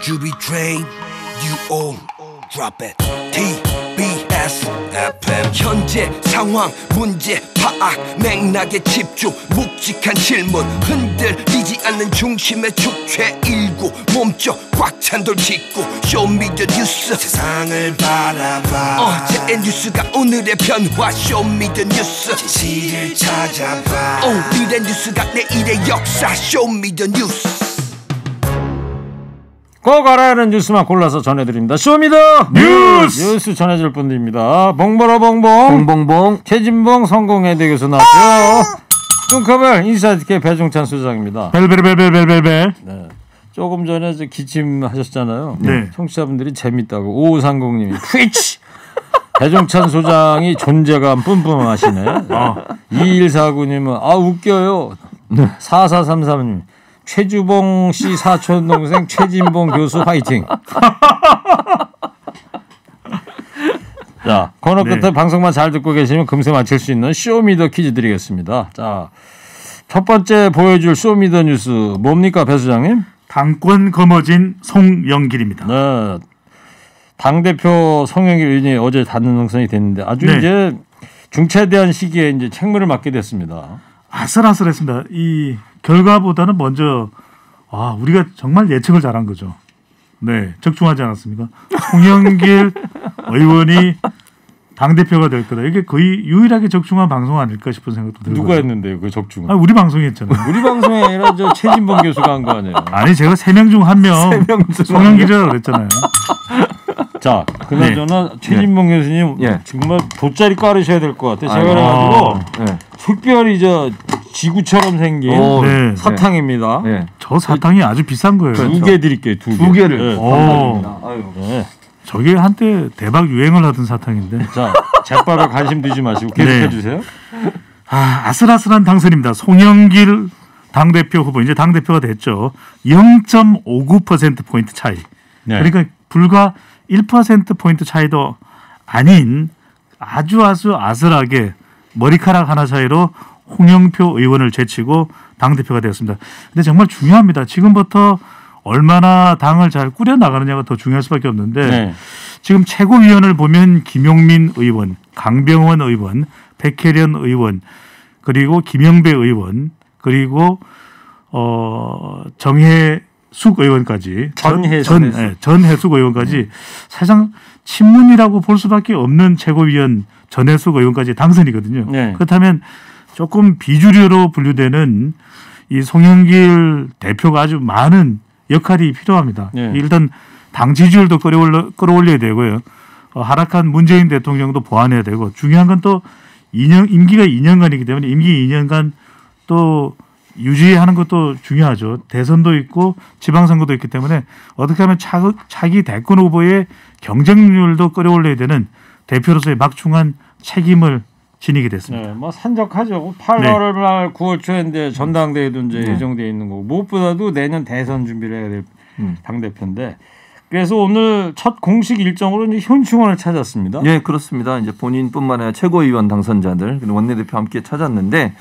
Juby train, you all drop it. TBS FM. 현재 상황, 문제 파악, 맥락에 집중, 묵직한 질문, 흔들리지 않는 중심의 축제 일구, 몸쪽 꽉 찬 돌 짚고 쇼미더 뉴스 세상을 바라봐. 어제의 뉴스가 오늘의 변화, 쇼미더 뉴스 진실을 찾아봐. 오늘의 뉴스가 내일의 역사, 쇼미더 뉴스. 꼭 알아야 하는 뉴스만 골라서 전해드립니다. 쇼미더 뉴스 전해줄 분들입니다. 봉보라 봉봉 최진봉 성공회대 교수 나왔고요. 뚱커벨 인사이트K 배종찬 소장입니다. 벨벨벨벨벨벨. 네. 조금 전에 기침하셨잖아요. 네. 청취자분들이 재밌다고 5530님이 트위치 배종찬 소장이 존재감 뿜뿜하시네. 2149님은 웃겨요. 4433님 최주봉 씨 사촌 동생 최진봉 교수 화이팅. 자, 코너 끝에 방송만 잘 듣고 계시면 금세 맞힐 수 있는 쇼미더 퀴즈 드리겠습니다. 자, 첫 번째 보여줄 쇼미더 뉴스 뭡니까, 배 소장님? 당권 거머쥔 송영길입니다. 네, 당 대표 송영길 의원이 어제 단능 당선이 됐는데 아주 이제 중차대한 시기에 이제 책무를 맡게 됐습니다. 아슬아슬했습니다. 이 결과보다는 먼저 우리가 정말 예측을 잘한 거죠. 네, 적중하지 않았습니까? 송영길 의원이 당대표가 될 거다. 이게 거의 유일하게 적중한 방송 아닐까 싶은 생각도 들고요. 누가 했는데요? 그 적중은? 우리 방송이 했잖아요. 우리 방송이 아니라 저 최진봉 교수가 한 거 아니에요? 아니 제가 3명 중 1명 송영길이라고 그랬잖아요. 자, 그나저나 최진봉 교수님 정말 돗자리 깔으셔야 될 것 같아요. 제가 그래가지고 특별히 지구처럼 생긴 사탕입니다. 저 사탕이 아주 비싼 거예요. 2개 드릴게요. 2개를. 감사합니다. 저게 한때 대박 유행을 하던 사탕인데. 자, 제밥에 관심 두지 마시고 계속해 주세요. 아슬아슬한 당선입니다. 송영길 당대표 후보 이제 당대표가 됐죠. 0.59%포인트 차이. 그러니까 불과 1%포인트 차이도 아닌 아주 아슬하게 머리카락 하나 차이로 홍영표 의원을 제치고 당대표가 되었습니다. 근데 정말 중요합니다. 지금부터 얼마나 당을 잘 꾸려나가느냐가 더 중요할 수밖에 없는데 지금 최고위원을 보면 김용민 의원, 강병원 의원, 백혜련 의원, 그리고 김영배 의원, 그리고 정혜숙 의원까지 전혜숙 의원까지 사실상 친문이라고 볼 수밖에 없는 최고위원 전혜숙 의원까지 당선이거든요. 그렇다면 조금 비주류로 분류되는 이 송영길 대표가 아주 많은 역할이 필요합니다. 일단 당 지지율도 끌어올려야 되고요. 하락한 문재인 대통령도 보완해야 되고 중요한 건 또 임기가 2년간이기 때문에 임기 2년간 또 유지하는 것도 중요하죠. 대선도 있고 지방선거도 있기 때문에 어떻게 하면 차기 대권 후보의 경쟁률도 끌어올려야 되는 대표로서의 막중한 책임을 지니게 됐습니다. 뭐 산적하죠. 8월 말 9월 초인데 전당대회도 이제 예정되어 있는 거고 무엇보다도 내년 대선 준비를 해야 될 당대표인데 그래서 오늘 첫 공식 일정으로 이제 현충원을 찾았습니다. 네, 그렇습니다. 이제 본인뿐만 아니라 최고위원 당선자들 그리고 원내대표 함께 찾았는데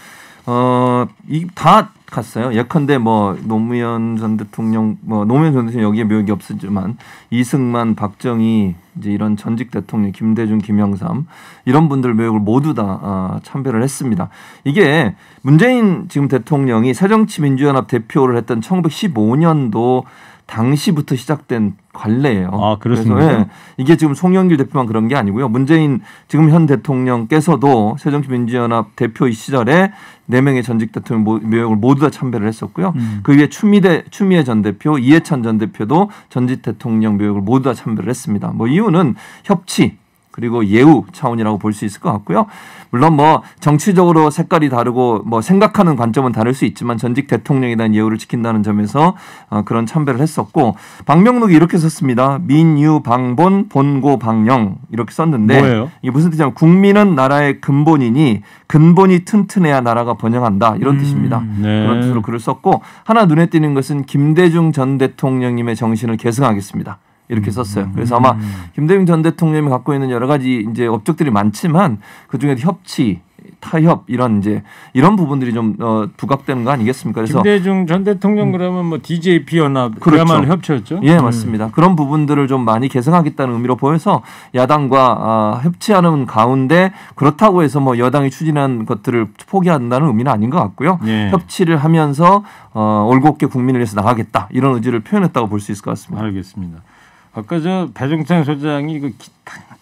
다 갔어요. 예컨대 노무현 전 대통령 여기에 묘역이 없었지만 이승만, 박정희 이제 이런 전직 대통령 김대중, 김영삼 이런 분들 묘역을 모두 다 참배를 했습니다. 이게 문재인 지금 대통령이 새정치민주연합 대표를 했던 1915년도 당시부터 시작된 관례예요. 그렇습니까? 그래서 이게 지금 송영길 대표만 그런 게 아니고요. 문재인 지금 현 대통령께서도 새정치민주연합 대표 시절에 4명의 전직 대통령 묘역을 모두 다 참배를 했었고요. 그 위에 추미애 전 대표, 이해찬 전 대표도 전직 대통령 묘역을 모두 다 참배를 했습니다. 이유는 협치 그리고 예우 차원이라고 볼 수 있을 것 같고요. 물론 정치적으로 색깔이 다르고 생각하는 관점은 다를 수 있지만 전직 대통령에 대한 예우를 지킨다는 점에서 그런 참배를 했었고 방명록이 이렇게 썼습니다. 민유 방본 본고 방영 이렇게 썼는데 뭐예요? 이게 무슨 뜻이냐면 국민은 나라의 근본이니 근본이 튼튼해야 나라가 번영한다 이런 뜻입니다. 그런 뜻으로 글을 썼고 하나 눈에 띄는 것은 김대중 전 대통령님의 정신을 계승하겠습니다. 이렇게 썼어요. 그래서 아마 김대중 전 대통령이 갖고 있는 여러 가지 이제 업적들이 많지만 그 중에도 협치, 타협 이런 부분들이 좀 부각되는 거 아니겠습니까? 그래서 김대중 전 대통령 그러면 뭐 DJP 연합 그야말로 그렇죠. 협치였죠. 예, 맞습니다. 그런 부분들을 좀 많이 개선하겠다는 의미로 보여서 야당과 협치하는 가운데 그렇다고 해서 뭐 여당이 추진한 것들을 포기한다는 의미는 아닌 것 같고요. 예. 협치를 하면서 올곧게 국민을 위해서 나가겠다 이런 의지를 표현했다고 볼 수 있을 것 같습니다. 알겠습니다. 아까 저 배종찬 소장이 그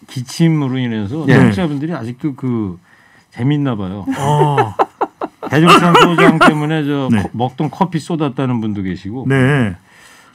기침으로 인해서 예. 청취자분들이 아직도 그 재밌나 봐요. 배종찬 소장 때문에 저 네. 먹던 커피 쏟았다는 분도 계시고. 네.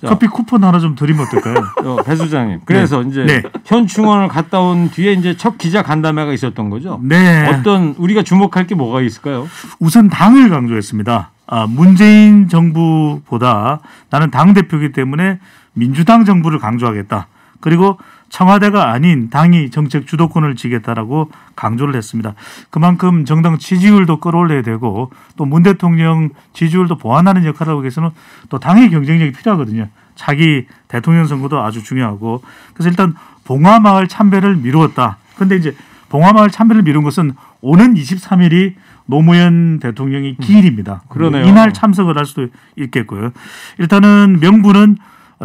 자, 커피 쿠폰 하나 좀 드리면 어떨까요? 배 소장님. 그래서 네. 이제 네. 현충원을 갔다 온 뒤에 이제 첫 기자 간담회가 있었던 거죠. 네. 어떤 우리가 주목할 게 뭐가 있을까요? 우선 당을 강조했습니다. 문재인 정부보다 나는 당대표이기 때문에 민주당 정부를 강조하겠다. 그리고 청와대가 아닌 당이 정책 주도권을 지겠다라고 강조를 했습니다. 그만큼 정당 지지율도 끌어올려야 되고 또 문 대통령 지지율도 보완하는 역할을 하기 위해서는 또 당의 경쟁력이 필요하거든요. 차기 대통령 선거도 아주 중요하고 그래서 일단 봉화마을 참배를 미루었다. 그런데 이제 봉화마을 참배를 미룬 것은 오는 23일이 노무현 대통령의 기일입니다. 그러네요. 이날 참석을 할 수도 있겠고요. 일단은 명분은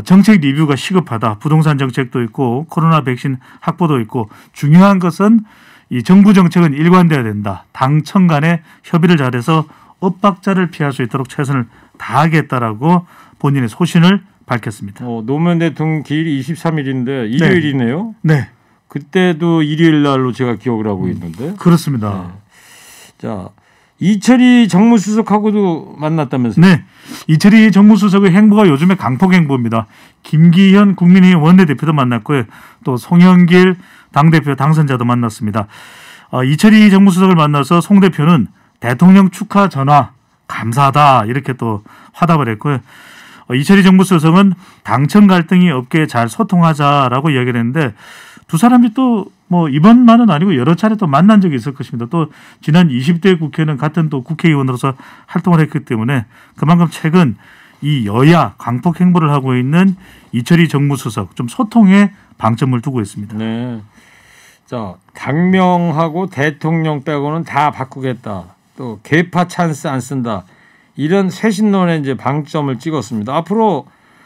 정책 리뷰가 시급하다. 부동산 정책도 있고 코로나 백신 확보도 있고 중요한 것은 이 정부 정책은 일관돼야 된다. 당청 간에 협의를 잘해서 엇박자를 피할 수 있도록 최선을 다하겠다라고 본인의 소신을 밝혔습니다. 노무현 대통령 기일이 23일인데 일요일이네요. 네. 그때도 일요일 날로 제가 기억을 하고 있는데. 그렇습니다. 네. 자, 이철이 정무수석하고도 만났다면서요? 네. 이철이 정무수석의 행보가 요즘에 강폭 행보입니다. 김기현 국민의힘 원내대표도 만났고요. 또 송영길 당대표 당선자도 만났습니다. 이철이 정무수석을 만나서 송 대표는 대통령 축하 전화 감사하다 이렇게 또 화답을 했고요. 이철이 정무수석은 당청 갈등이 없게 잘 소통하자라고 이야기를 했는데 두 사람이 또 뭐 이번만은 아니고 여러 차례 또 만난 적이 있을 것입니다. 또 지난 20대 국회는 같은 또 국회의원으로서 활동을 했기 때문에 그만큼 최근 이 여야 강폭 행보를 하고 있는 이철이 정무수석 좀 소통에 방점을 두고 있습니다. 네. 자, 당명하고 대통령 빼고는 다 바꾸겠다. 또 계파 찬스 안 쓴다. 이런 쇄신론에 이제 방점을 찍었습니다. 앞으로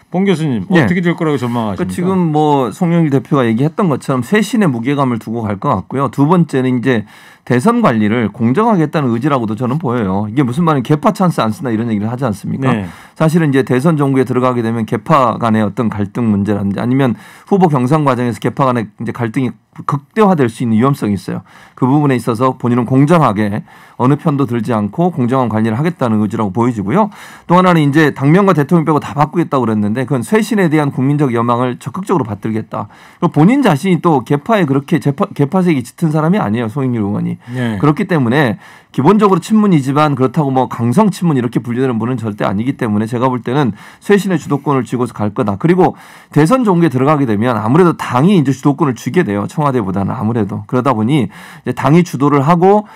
봉 교수님 어떻게 될 거라고 전망하십니까? 지금 뭐 송영길 대표가 얘기했던 것처럼 쇄신의 무게감을 두고 갈 것 같고요. 두 번째는 이제 대선 관리를 공정하게 했다는 의지라고도 저는 보여요. 이게 무슨 말이냐 계파 찬스 안 쓴다 이런 얘기를 하지 않습니까? 네. 사실은 이제 대선 정부에 들어가게 되면 계파 간의 어떤 갈등 문제라든지 아니면 후보 경선 과정에서 계파 간의 이제 갈등이 극대화될 수 있는 위험성이 있어요. 그 부분에 있어서 본인은 공정하게 어느 편도 들지 않고 공정한 관리를 하겠다는 의지라고 보여지고요. 또 하나는 이제 당명과 대통령 빼고 다 바꾸겠다고 그랬는데 그건 쇄신에 대한 국민적 여망을 적극적으로 받들겠다. 본인 자신이 또 계파에 그렇게 계파색이 짙은 사람이 아니에요. 송영길 의원이. 네. 그렇기 때문에 기본적으로 친문이지만 그렇다고 뭐 강성 친문 이렇게 분류되는 분은 절대 아니기 때문에 제가 볼 때는 쇄신의 주도권을 쥐고서 갈 거다. 그리고 대선 종국에 들어가게 되면 아무래도 당이 이제 주도권을 쥐게 돼요. 청와대보다는 아무래도. 그러다 보니 이제 당이 주도를 하고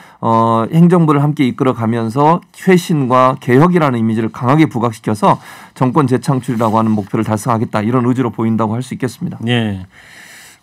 행정부를 함께 이끌어가면서 쇄신과 개혁이라는 이미지를 강하게 부각시켜서 정권 재창출이라고 하는 목표를 달성하겠다. 이런 의지로 보인다고 할 수 있겠습니다. 네.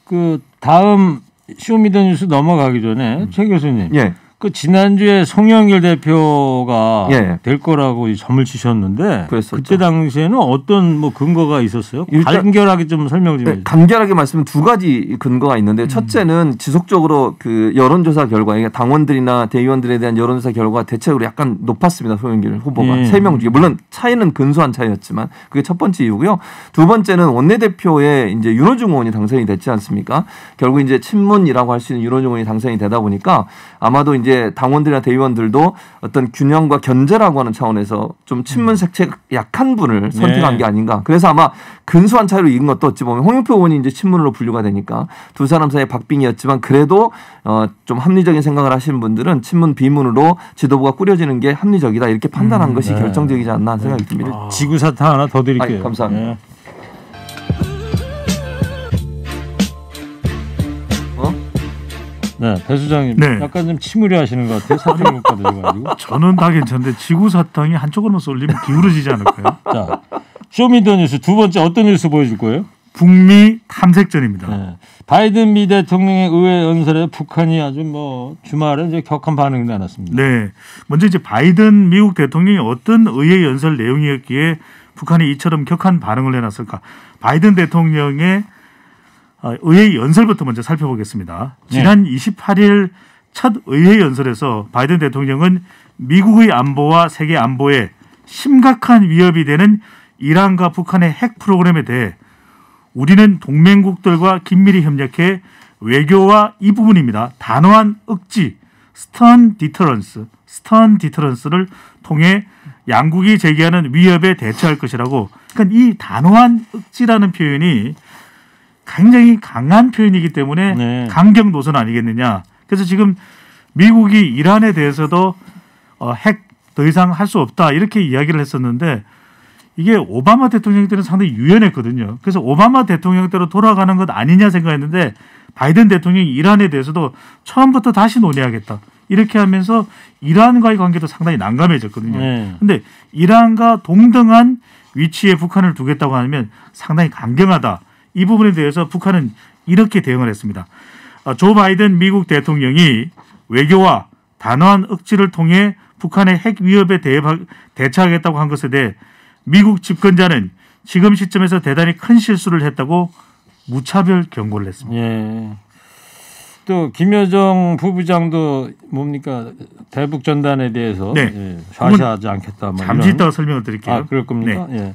그 다음 쇼미더뉴스 넘어가기 전에 최 교수님. 예. 그 지난주에 송영길 대표가 될 거라고 점을 치셨는데 그랬었죠. 그때 당시에는 어떤 뭐 근거가 있었어요? 간결하게 좀 설명 좀 해주세요. 간결하게 말씀은 두 가지 근거가 있는데 첫째는 지속적으로 그 여론조사 결과, 당원들이나 대의원들에 대한 여론조사 결과가 대체로 약간 높았습니다. 송영길 후보가 3명 중에 물론 차이는 근소한 차이였지만 그게 첫 번째 이유고요. 두 번째는 원내대표에 이제 윤호중 의원이 당선이 됐지 않습니까? 결국 이제 친문이라고 할 수 있는 윤호중 의원이 당선이 되다 보니까 아마도 이제 당원들이나 대의원들도 어떤 균형과 견제라고 하는 차원에서 좀 친문 색채 약한 분을 선택한 게 아닌가. 그래서 아마 근소한 차이로 이긴 것도 어찌 보면 홍영표 의원이 이제 친문으로 분류가 되니까 두 사람 사이에 박빙이었지만 그래도 좀 합리적인 생각을 하시는 분들은 친문 비문으로 지도부가 꾸려지는 게 합리적이다 이렇게 판단한 것이 결정적이지 않나 하는 생각이 듭니다. 지구사탕 하나 더 드릴게요. 감사합니다. 네, 배 수장님 약간 좀 침울해 하시는 것 같아요. 사탕 못 받으셔가지고. 저는 다 괜찮은데 지구사탕이 한쪽으로만 쏠리면 기울어지지 않을까요? 자, 쇼미더뉴스 두 번째 어떤 뉴스 보여줄 거예요? 북미 탐색전입니다. 네. 바이든 미 대통령의 의회 연설에 북한이 아주 뭐 주말에 이제 격한 반응이 나눴습니다. 네, 먼저 이제 바이든 미국 대통령이 어떤 의회 연설 내용이었기에 북한이 이처럼 격한 반응을 내놨을까? 바이든 대통령의 의회 연설부터 먼저 살펴보겠습니다. 지난 28일 첫 의회 연설에서 바이든 대통령은 미국의 안보와 세계 안보에 심각한 위협이 되는 이란과 북한의 핵 프로그램에 대해 우리는 동맹국들과 긴밀히 협력해 외교와 이 부분입니다. 단호한 억지, 스턴 디터런스를 통해 양국이 제기하는 위협에 대처할 것이라고. 그러니까 이 단호한 억지라는 표현이 굉장히 강한 표현이기 때문에 네. 강경 노선 아니겠느냐. 그래서 지금 미국이 이란에 대해서도 핵 더 이상 할 수 없다 이렇게 이야기를 했었는데 이게 오바마 대통령 때는 상당히 유연했거든요. 그래서 오바마 대통령 때로 돌아가는 것 아니냐 생각했는데 바이든 대통령이 이란에 대해서도 처음부터 다시 논의하겠다. 이렇게 하면서 이란과의 관계도 상당히 난감해졌거든요. 그런데 이란과 동등한 위치에 북한을 두겠다고 하면 상당히 강경하다. 이 부분에 대해서 북한은 이렇게 대응을 했습니다. 조 바이든 미국 대통령이 외교와 단호한 억지를 통해 북한의 핵 위협에 대처하겠다고 한 것에 대해 미국 집권자는 지금 시점에서 대단히 큰 실수를 했다고 무차별 경고를 했습니다. 예. 또 김여정 부부장도 뭡니까 대북 전단에 대해서 네. 예, 좌시하지 않겠다. 잠시 이따가 설명을 드릴게요. 아, 그럴 겁니까? 네. 예.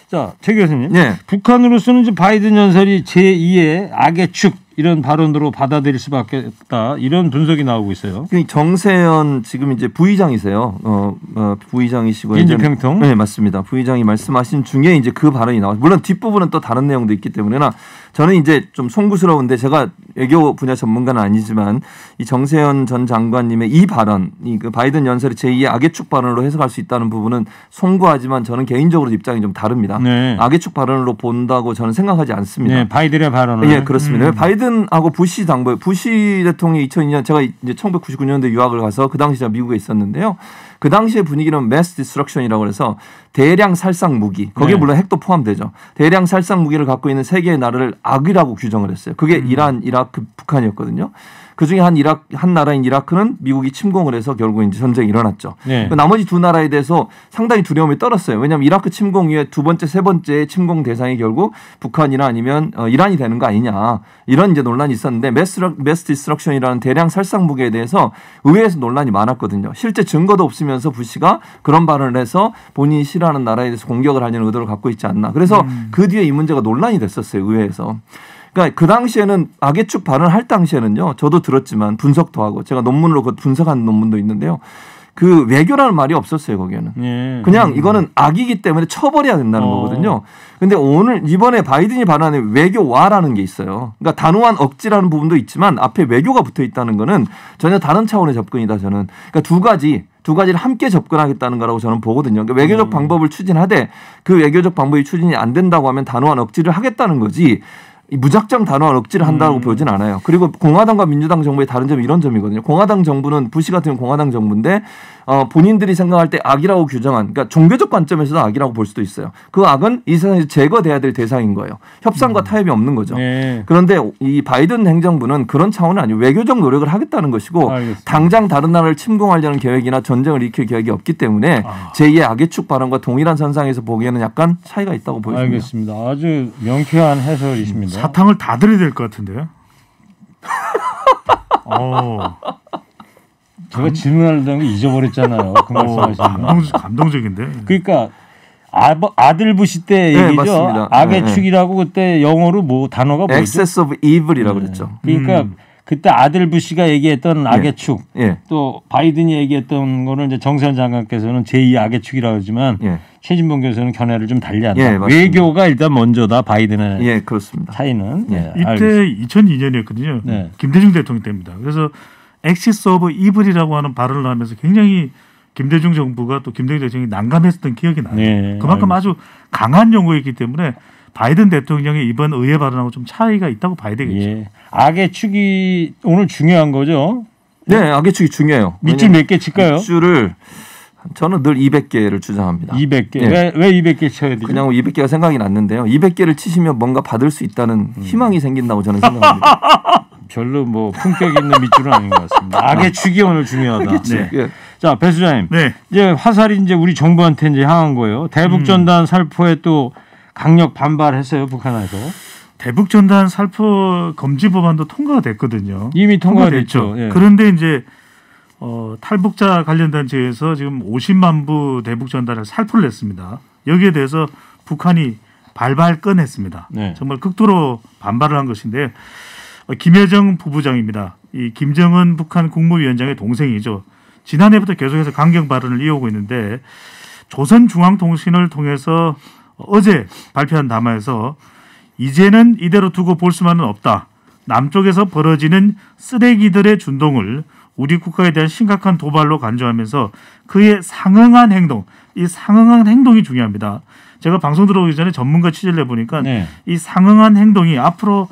자, 최 교수님. 네. 북한으로서는 이제 바이든 연설이 제2의 악의 축 이런 발언으로 받아들일 수밖에 없다. 이런 분석이 나오고 있어요. 정세현 지금 이제 부의장이세요. 부의장이시고 민주평통. 네, 맞습니다. 부의장이 말씀하신 중에 이제 그 발언이 나와요. 물론 뒷부분은 또 다른 내용도 있기 때문에나 저는 이제 좀 송구스러운데 제가 외교 분야 전문가는 아니지만 이 정세현 전 장관님의 이 발언이 그 바이든 연설의 제2의 악의 축 발언으로 해석할 수 있다는 부분은 송구하지만 저는 개인적으로 입장이 좀 다릅니다. 네. 악의 축 발언으로 본다고 저는 생각하지 않습니다. 네, 바이든의 발언은. 예, 그렇습니다. 바이든하고 부시 대통령이 2002년 제가 이제 1999년도에 유학을 가서 그 당시 제가 미국에 있었는데요. 그 당시의 분위기는 mass destruction이라고 해서 대량 살상 무기, 거기에 물론 핵도 포함되죠. 대량 살상 무기를 갖고 있는 세 개의 나라를 악이라고 규정을 했어요. 그게 이란, 이라크, 북한이었거든요. 그중에 한 나라인 이라크는 미국이 침공을 해서 결국 이제 전쟁이 일어났죠. 네. 나머지 두 나라에 대해서 상당히 두려움이 떨었어요. 왜냐하면 이라크 침공 이후에 두 번째, 세 번째 침공 대상이 결국 북한이나 아니면 이란이 되는 거 아니냐. 이런 이제 논란이 있었는데 매스 디스트럭션이라는 대량 살상 무기에 대해서 의회에서 논란이 많았거든요. 실제 증거도 없으면서 부시가 그런 발언을 해서 본인이 싫어하는 나라에 대해서 공격을 하려는 의도를 갖고 있지 않나. 그래서 그 뒤에 이 문제가 논란이 됐었어요. 의회에서. 그러니까 그 당시에는 악의 축 발언할 당시에는요. 저도 들었지만 분석도 하고 제가 논문으로 분석한 논문도 있는데요. 그 외교라는 말이 없었어요. 거기에는. 예. 그냥 이거는 악이기 때문에 처벌해야 된다는 거거든요. 근데 이번에 바이든이 발언한 외교와라는 게 있어요. 그러니까 단호한 억지라는 부분도 있지만 앞에 외교가 붙어 있다는 거는 전혀 다른 차원의 접근이다. 저는. 그러니까 두 가지를 함께 접근하겠다는 거라고 저는 보거든요. 그러니까 외교적 방법을 추진하되 그 외교적 방법이 추진이 안 된다고 하면 단호한 억지를 하겠다는 거지. 무작정 단호한 억지를 한다고 보진 않아요. 그리고 공화당과 민주당 정부의 다른 점이 이런 점이거든요. 공화당 정부는 부시 같은 경우 공화당 정부인데 본인들이 생각할 때 악이라고 규정한, 그러니까 종교적 관점에서도 악이라고 볼 수도 있어요. 그 악은 이 세상에서 제거돼야 될 대상인 거예요. 협상과 타협이 없는 거죠. 네. 그런데 이 바이든 행정부는 그런 차원은 아니고 외교적 노력을 하겠다는 것이고 알겠습니다. 당장 다른 나라를 침공하려는 계획이나 전쟁을 일으킬 계획이 없기 때문에 제2의 악의 축 발언과 동일한 선상에서 보기에는 약간 차이가 있다고 보여집니다. 알겠습니다. 아주 명쾌한 해설이십니다. 사탕을 다 드려야 될 것 같은데요. 제가 질문하려던 거 잊어버렸잖아요. 그 말씀하시면. 감동적인데. 그러니까 아들 부시 때 네, 얘기죠. 맞습니다. 악의 축이라고 그때 영어로 단어가 뭐죠? Excess of evil이라고 그랬죠. 그러니까 그때 아들 부시가 얘기했던 악의 축, 또 바이든이 얘기했던 거는 이제 정세현 장관께서는 제2 악의 축이라고 하지만 최진봉 교수는 견해를 좀 달리한다. 외교가 일단 먼저다. 바이든의 그렇습니다. 차이는. 이때 2002년이었거든요. 네. 김대중 대통령 때입니다. 그래서 Excess of evil이라고 하는 발언을 하면서 굉장히 김대중 정부가 또 김대중 대통령이 난감했었던 기억이 나요. 네. 그만큼 아주 강한 용어였기 때문에 바이든 대통령의 이번 의회 발언하고 좀 차이가 있다고 봐야 되겠죠. 악의 축이 오늘 중요한 거죠? 네, 악의 축이 중요해요. 밑줄 몇 개 칠까요? 밑줄을 저는 늘 200개를 주장합니다. 200개. 왜 200개 쳐야 되죠? 그냥 200개가 생각이 났는데요. 200개를 치시면 뭔가 받을 수 있다는 희망이 생긴다고 저는 생각합니다. 별로 뭐 품격 있는 밑줄은 아닌 것 같습니다. 악의 축이 오늘 중요하다. 네. 예. 자, 배 수장님. 네. 이제 화살이 이제 우리 정부한테 이제 향한 거예요. 대북전단 살포에 또 강력 반발했어요, 북한에서. 대북전단 살포 금지 법안도 통과가 됐거든요. 이미 통과됐죠. 예. 그런데 이제 탈북자 관련 단체에서 지금 50만 부 대북전단을 살포를 했습니다. 여기에 대해서 북한이 발발 꺼냈습니다. 네. 정말 극도로 반발을 한 것인데 김여정 부부장입니다. 이 김정은 북한 국무위원장의 동생이죠. 지난해부터 계속해서 강경 발언을 이어오고 있는데 조선중앙통신을 통해서 어제 발표한 담화에서 이제는 이대로 두고 볼 수만은 없다. 남쪽에서 벌어지는 쓰레기들의 준동을 우리 국가에 대한 심각한 도발로 간주하면서 그에 상응한 행동, 이 상응한 행동이 중요합니다. 제가 방송 들어오기 전에 전문가 취재를 해보니까 이 상응한 행동이 앞으로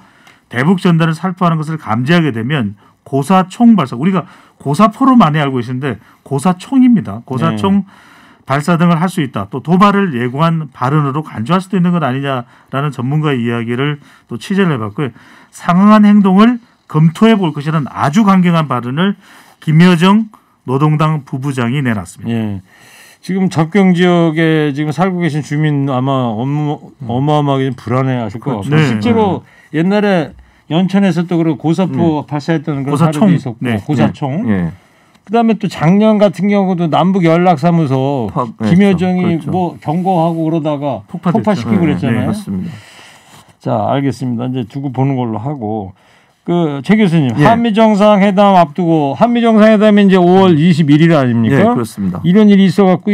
대북 전단을 살포하는 것을 감지하게 되면 고사총 발사, 우리가 고사포로 많이 알고 계시는데 고사총입니다. 고사총 발사 등을 할 수 있다. 또 도발을 예고한 발언으로 간주할 수도 있는 것 아니냐라는 전문가의 이야기를 또 취재를 해봤고요. 상응한 행동을 검토해 볼 것이라는 아주 강경한 발언을 김여정 노동당 부부장이 내놨습니다. 예. 지금 접경 지역에 지금 살고 계신 주민 아마 어마어마하게 불안해하실 것 같고 실제로 옛날에 연천에서 또 그런 고사포 발사했던 그런 사례도 있었고 고사총. 그다음에 또 작년 같은 경우도 남북 연락사무소 김여정이 그렇죠. 뭐 경고하고 그러다가 폭파시키고 그랬잖아요. 네, 맞습니다. 자, 알겠습니다. 이제 두고 보는 걸로 하고 최 교수님 한미 정상회담 앞두고 한미 정상회담이 이제 5월 21일 아닙니까? 네, 그렇습니다. 이런 일이 있어갖고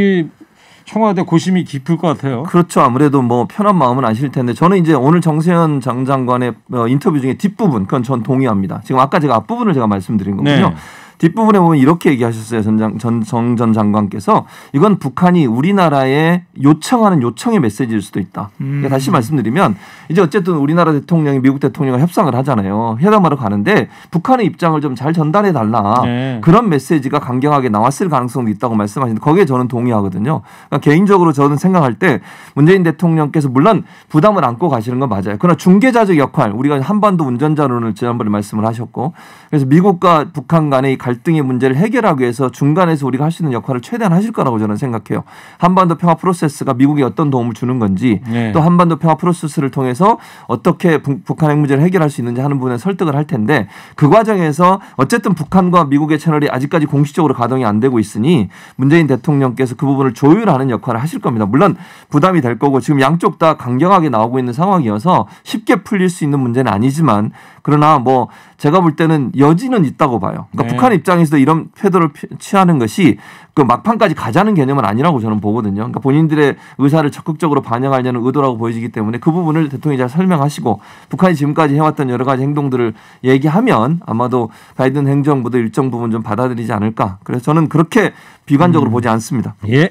청와대 고심이 깊을 것 같아요. 그렇죠. 아무래도 뭐 편한 마음은 아실 텐데 저는 이제 오늘 정세현 장 장관의 인터뷰 중에 뒷부분 그건 전 동의합니다. 지금 아까 제가 앞부분을 제가 말씀드린 거군요. 네. 뒷부분에 보면 이렇게 얘기하셨어요. 정 전 장관께서 이건 북한이 우리나라에 요청하는 요청의 메시지일 수도 있다. 그러니까 다시 말씀드리면 이제 어쨌든 우리나라 대통령이 미국 대통령과 협상을 하잖아요. 회담하러 가는데 북한의 입장을 좀 잘 전달해 달라. 네. 그런 메시지가 강경하게 나왔을 가능성도 있다고 말씀하시는데 거기에 저는 동의하거든요. 그러니까 개인적으로 저는 생각할 때 문재인 대통령께서 물론 부담을 안고 가시는 건 맞아요. 그러나 중개자적 역할 우리가 한반도 운전자론을 지난번에 말씀을 하셨고 그래서 미국과 북한 간의 갈등의 문제를 해결하기 위해서 중간에서 우리가 할 수 있는 역할을 최대한 하실 거라고 저는 생각해요. 한반도 평화 프로세스가 미국에 어떤 도움을 주는 건지 또 한반도 평화 프로세스를 통해서 어떻게 북한 핵 문제를 해결할 수 있는지 하는 부분에 설득을 할 텐데 그 과정에서 어쨌든 북한과 미국의 채널이 아직까지 공식적으로 가동이 안 되고 있으니 문재인 대통령께서 그 부분을 조율하는 역할을 하실 겁니다. 물론 부담이 될 거고 지금 양쪽 다 강경하게 나오고 있는 상황이어서 쉽게 풀릴 수 있는 문제는 아니지만 그러나 뭐 제가 볼 때는 여지는 있다고 봐요. 그러니까 북한 입장에서도 이런 태도를 취하는 것이 그 막판까지 가자는 개념은 아니라고 저는 보거든요. 그러니까 본인들의 의사를 적극적으로 반영하려는 의도라고 보여지기 때문에 그 부분을 대통령이 잘 설명하시고 북한이 지금까지 해왔던 여러 가지 행동들을 얘기하면 아마도 바이든 행정부도 일정 부분 좀 받아들이지 않을까. 그래서 저는 그렇게 비관적으로 보지 않습니다. 예.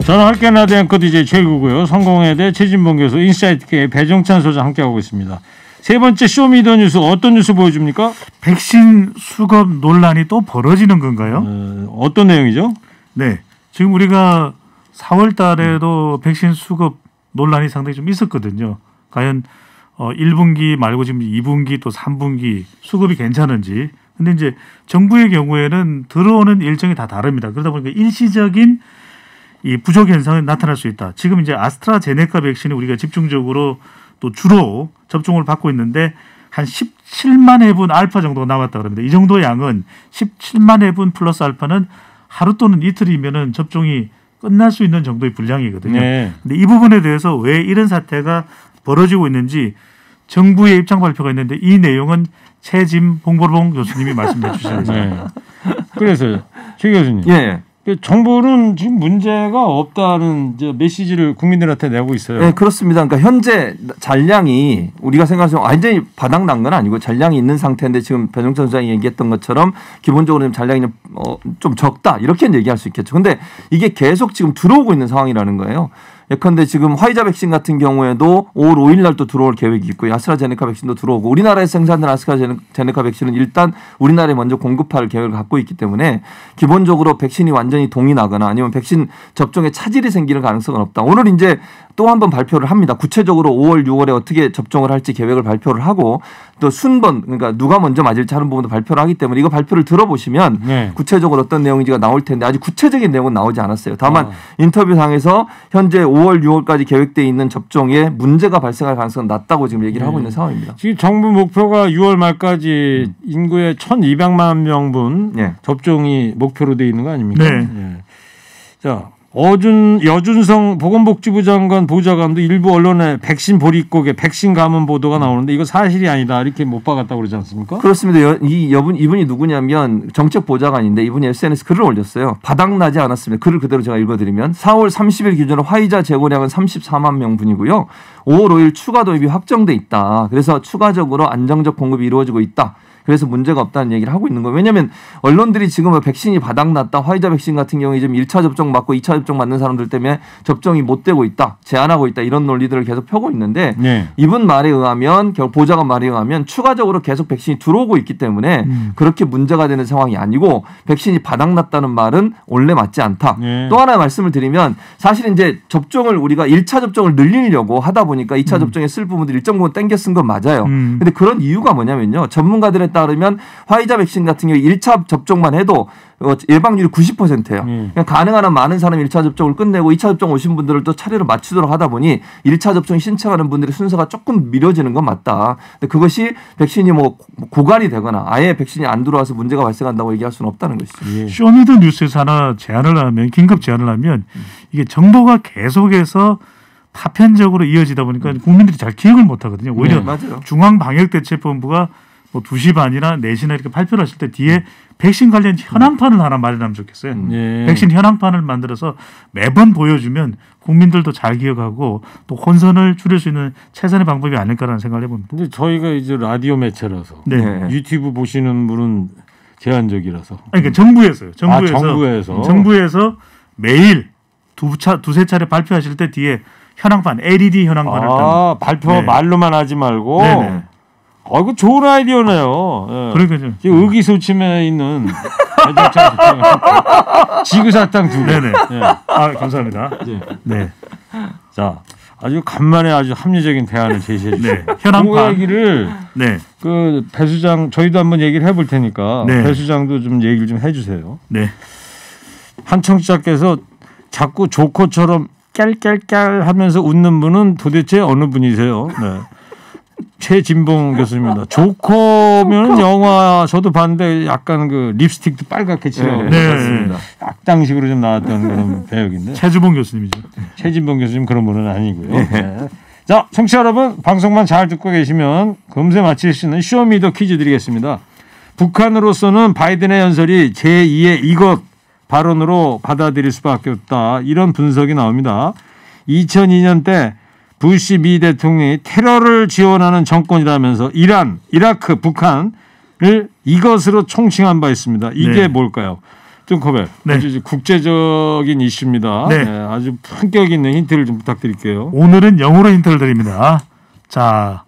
저는 할게나대 앵커 DJ 최구고요. 성공회대 최진봉 교수, 인사이트K 배종찬 소장 함께하고 있습니다. 세 번째 쇼미더뉴스 어떤 뉴스 보여줍니까? 백신 수급 논란이 또 벌어지는 건가요? 어떤 내용이죠? 네, 지금 우리가 4월 달에도 백신 수급 논란이 상당히 좀 있었거든요. 과연 1분기 말고 지금 2분기 또 3분기 수급이 괜찮은지. 근데 이제 정부의 경우에는 들어오는 일정이 다 다릅니다. 그러다 보니까 일시적인 이 부족 현상이 나타날 수 있다. 지금 이제 아스트라제네카 백신이 우리가 집중적으로 또 주로 접종을 받고 있는데 한 17만 회분 알파 정도가 남았다 그럽니다. 이 정도 양은 17만 회분 플러스 알파는 하루 또는 이틀이면은 접종이 끝날 수 있는 정도의 분량이거든요. 근데 이 부분에 대해서 왜 이런 사태가 벌어지고 있는지 정부의 입장 발표가 있는데 이 내용은 최진봉 교수님이 말씀해 주시겠습니다. 그래서 최 교수님. 예. 정부는 지금 문제가 없다는 메시지를 국민들한테 내고 있어요. 네, 그렇습니다. 그러니까 현재 잔량이 우리가 생각해서 완전히 바닥난 건 아니고 잔량이 있는 상태인데 지금 배종찬 소장이 얘기했던 것처럼 기본적으로 잔량이 좀 적다 이렇게 얘기할 수 있겠죠. 그런데 이게 계속 지금 들어오고 있는 상황이라는 거예요. 예컨대 지금 화이자 백신 같은 경우에도 5월 5일 날 또 들어올 계획이 있고요. 아스트라제네카 백신도 들어오고 우리나라에서 생산된 아스트라제네카 백신은 일단 우리나라에 먼저 공급할 계획을 갖고 있기 때문에 기본적으로 백신이 완전히 동이 나거나 아니면 백신 접종에 차질이 생기는 가능성은 없다. 오늘 이제 또 한 번 발표를 합니다. 구체적으로 5월, 6월에 어떻게 접종을 할지 계획을 발표를 하고 또 순번 그러니까 누가 먼저 맞을지 하는 부분도 발표를 하기 때문에 이거 발표를 들어보시면 네. 구체적으로 어떤 내용인지가 나올 텐데 아직 구체적인 내용은 나오지 않았어요. 다만 인터뷰상에서 현재 5월, 6월까지 계획되어 있는 접종에 문제가 발생할 가능성은 낮다고 지금 얘기를 하고 있는 상황입니다. 지금 정부 목표가 6월 말까지 인구의 1,200만 명분 접종이 목표로 되어 있는 거 아닙니까? 네. 자. 여준성 보건복지부 장관 보좌관도 일부 언론에 백신 보릿고개 백신 가문 보도가 나오는데 이거 사실이 아니다 이렇게 못 박았다고 그러지 않습니까? 그렇습니다. 이분이 누구냐면 정책 보좌관인데 이분이 SNS 글을 올렸어요. 바닥나지 않았습니다. 글을 그대로 제가 읽어드리면 4월 30일 기준으로 화이자 재고량은 34만 명분이고요. 5월 5일 추가 도입이 확정돼 있다. 그래서 추가적으로 안정적 공급이 이루어지고 있다. 그래서 문제가 없다는 얘기를 하고 있는 거예요. 왜냐하면 언론들이 지금 백신이 바닥났다. 화이자 백신 같은 경우에 지금 1차 접종 맞고 2차 접종 맞는 사람들 때문에 접종이 못 되고 있다. 제한하고 있다. 이런 논리들을 계속 펴고 있는데 이분 말에 의하면 보좌관 말에 의하면 추가적으로 계속 백신이 들어오고 있기 때문에 그렇게 문제가 되는 상황이 아니고 백신이 바닥났다는 말은 원래 맞지 않다. 또 하나 말씀을 드리면 사실 이제 접종을 우리가 1차 접종을 늘리려고 하다 보니까 2차 접종에 쓸 부분들 일정 부분 땡겨 쓴 건 맞아요. 근데 그런 이유가 뭐냐면요. 전문가들의 따르면 화이자 백신 같은 경우 1차 접종만 해도 예방률이 90%예요. 그냥 가능한 한 많은 사람이 1차 접종을 끝내고 2차 접종 오신 분들을 또 차례로 맞추도록 하다 보니 1차 접종 신청하는 분들의 순서가 조금 미뤄지는 건 맞다. 근데 그것이 백신이 고갈이 되거나 아예 백신이 안 들어와서 문제가 발생한다고 얘기할 수는 없다는 것이죠. 쇼미더뉴스에서 하나 제안을 하면 긴급 제안을 하면 이게 정보가 계속해서 파편적으로 이어지다 보니까 국민들이 잘 기억을 못 하거든요. 오히려 중앙방역대책본부가 2시 반이나 4시나 이렇게 발표를 하실 때 뒤에 백신 관련 현황판을 하나 마련하면 좋겠어요. 백신 현황판을 만들어서 매번 보여주면 국민들도 잘 기억하고 또 혼선을 줄일 수 있는 최선의 방법이 아닐까라는 생각을 해봅니다. 근데 저희가 이제 라디오 매체라서 유튜브 보시는 분은 제한적이라서. 그러니까 정부에서요. 정부에서 매일 두세 차례 발표하실 때 뒤에 현황판, LED 현황판을 발표 말로만 하지 말고. 네네. 이거 좋은 아이디어네요. 그러니까요. 의기소침해 있는 지구사탕 2개. 네네. 감사합니다. 네. 자, 아주 간만에 아주 합리적인 대안을 제시해 주세요. 현황판 얘기를 그 배 수장 저희도 한번 얘기를 해볼 테니까 배 수장도 좀 얘기를 좀 해주세요. 한 청취자께서 자꾸 조커처럼 깔깔깔 하면서 웃는 분은 도대체 어느 분이세요? 최진봉 교수님입니다. 조커면 영화 저도 봤는데 약간 그 립스틱도 빨갛게 칠하고 악당식으로 좀 나왔던 그런 배역인데 최진봉 교수님이죠. 최진봉 교수님 그런 분은 아니고요. 자, 청취자 여러분 방송만 잘 듣고 계시면 금세 맞힐 수 있는 쇼미더 퀴즈 드리겠습니다. 북한으로서는 바이든의 연설이 제2의 이것 발언으로 받아들일 수밖에 없다. 이런 분석이 나옵니다. 2002년 때 부시 미 대통령이 테러를 지원하는 정권이라면서 이란, 이라크, 북한을 이것으로 총칭한 바 있습니다. 이게 뭘까요? 뚱커벨. 아주 국제적인 이슈입니다. 아주 품격 있는 힌트를 좀 부탁드릴게요. 오늘은 영어로 힌트를 드립니다. 자,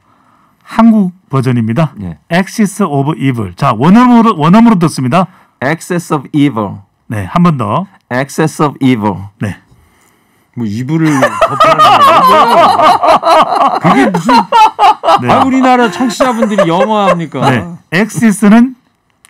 한국 버전입니다. Axis of Evil. 자, 원어으로 듣습니다. Axis of Evil. 한 번 더. Axis of Evil. 이불을 덮어놓는 거예요. 그게 무슨 우리나라 청취자분들이 영어 합니까? 엑시스는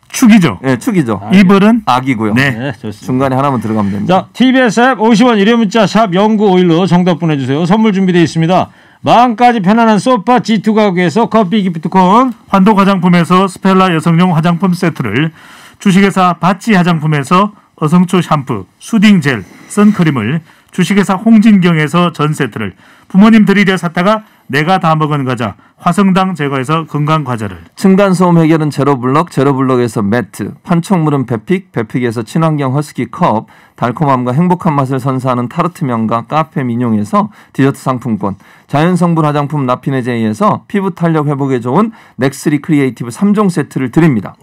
축이죠. 축이죠. 이불은 악이고요. 좋습니다. 중간에 하나만 들어가면 됩니다. 자, TBS 앱 50원 유료 문자 샵 0951로 정답 보내주세요. 선물 준비되어 있습니다. 마음까지 편안한 소파 G2 가구에서 커피 기프트콘, 환독 화장품에서 스펠라 여성용 화장품 세트를, 주식회사 바찌 화장품에서 어성초 샴푸, 수딩 젤, 선크림을, 주식회사 홍진경에서 전 세트를, 부모님 드리려 샀다가 내가 다 먹은 과자 화성당 제과에서 건강과자를, 층간소음 해결은 제로블럭, 제로블럭에서 매트, 판촉물은 베픽, 베픽에서 친환경 허스키 컵, 달콤함과 행복한 맛을 선사하는 타르트 명가 카페 민용에서 디저트 상품권, 자연성분 화장품 라피네제이에서 피부 탄력 회복에 좋은 넥스리 크리에이티브 3종 세트를 드립니다.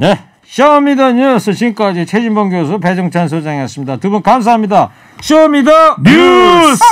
쇼미더뉴스 지금까지 최진봉 교수 배정찬 소장이었습니다. 두 분 감사합니다. 쇼미더뉴스.